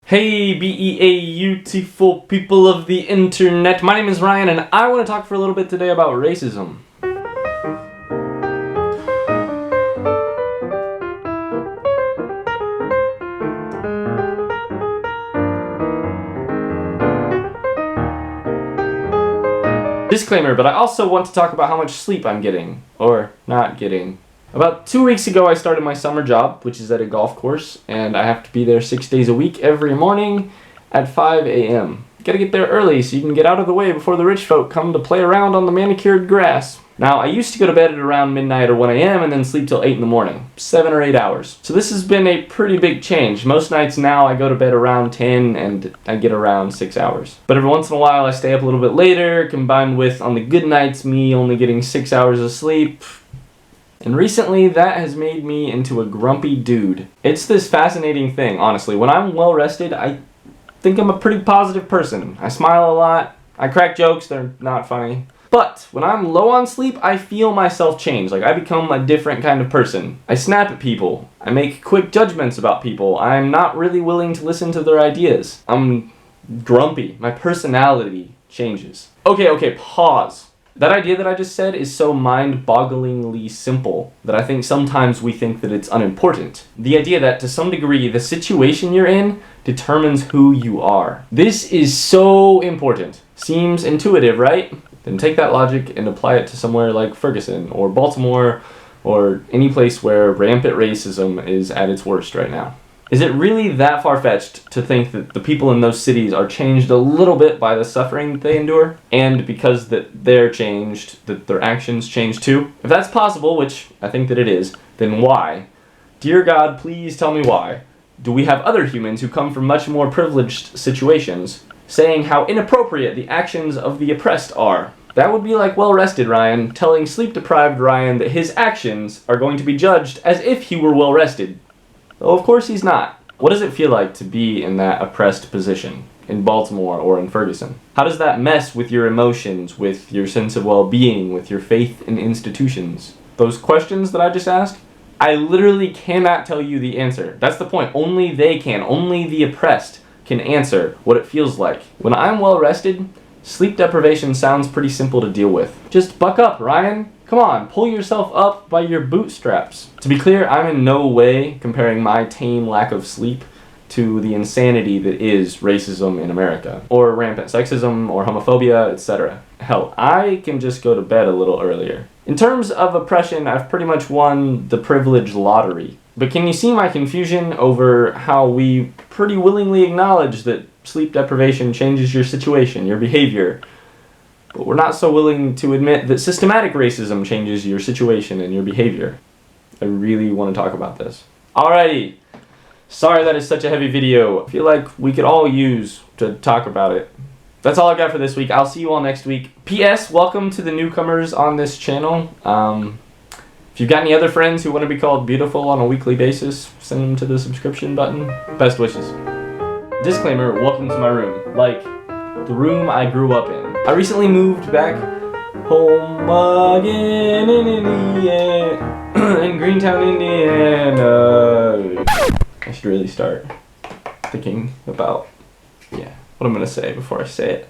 Hey beautiful people of the internet, my name is Ryan and I want to talk for a little bit today about racism. Disclaimer, but I also want to talk about how much sleep I'm getting, or not getting. About 2 weeks ago I started my summer job, which is at a golf course, and I have to be there 6 days a week every morning at 5 a.m. Gotta get there early so you can get out of the way before the rich folk come to play around on the manicured grass. Now, I used to go to bed at around midnight or 1 a.m. and then sleep till 8 in the morning, 7 or 8 hours. So this has been a pretty big change. Most nights now I go to bed around 10 and I get around 6 hours. But every once in a while I stay up a little bit later, combined with on the good nights me only getting 6 hours of sleep. And recently, that has made me into a grumpy dude. It's this fascinating thing, honestly. When I'm well rested, I think I'm a pretty positive person. I smile a lot, I crack jokes, they're not funny. But when I'm low on sleep, I feel myself change. Like, I become a different kind of person. I snap at people. I make quick judgments about people. I'm not really willing to listen to their ideas. I'm grumpy. My personality changes. Okay, pause. That idea that I just said is so mind-bogglingly simple that I think sometimes we think that it's unimportant. The idea that, to some degree, the situation you're in determines who you are. This is so important. Seems intuitive, right? Then take that logic and apply it to somewhere like Ferguson or Baltimore or any place where rampant racism is at its worst right now. Is it really that far-fetched to think that the people in those cities are changed a little bit by the suffering that they endure? And because that they're changed, that their actions change too? If that's possible, which I think that it is, then why? Dear God, please tell me why. Do we have other humans who come from much more privileged situations saying how inappropriate the actions of the oppressed are? That would be like well-rested Ryan telling sleep-deprived Ryan that his actions are going to be judged as if he were well-rested. Though of course he's not. What does it feel like to be in that oppressed position in Baltimore or in Ferguson? How does that mess with your emotions, with your sense of well-being, with your faith in institutions? Those questions that I just asked? I literally cannot tell you the answer. That's the point. Only they can. Only the oppressed can answer what it feels like. When I'm well-rested, sleep deprivation sounds pretty simple to deal with. Just buck up, Ryan. Come on, pull yourself up by your bootstraps. To be clear, I'm in no way comparing my tame lack of sleep to the insanity that is racism in America, or rampant sexism, or homophobia, etc. Hell, I can just go to bed a little earlier. In terms of oppression, I've pretty much won the privilege lottery. But can you see my confusion over how we pretty willingly acknowledge that sleep deprivation changes your situation, your behavior, but we're not so willing to admit that systematic racism changes your situation and your behavior? I really want to talk about this. Alrighty. Sorry that is such a heavy video. I feel like we could all use to talk about it. That's all I got for this week. I'll see you all next week. P.S. Welcome to the newcomers on this channel. If you've got any other friends who want to be called beautiful on a weekly basis, send them to the subscription button. Best wishes. Disclaimer, welcome to my room. Like, the room I grew up in. I recently moved back home again in Indiana, in Greentown, Indiana. I should really start thinking about, what I'm gonna say before I say it.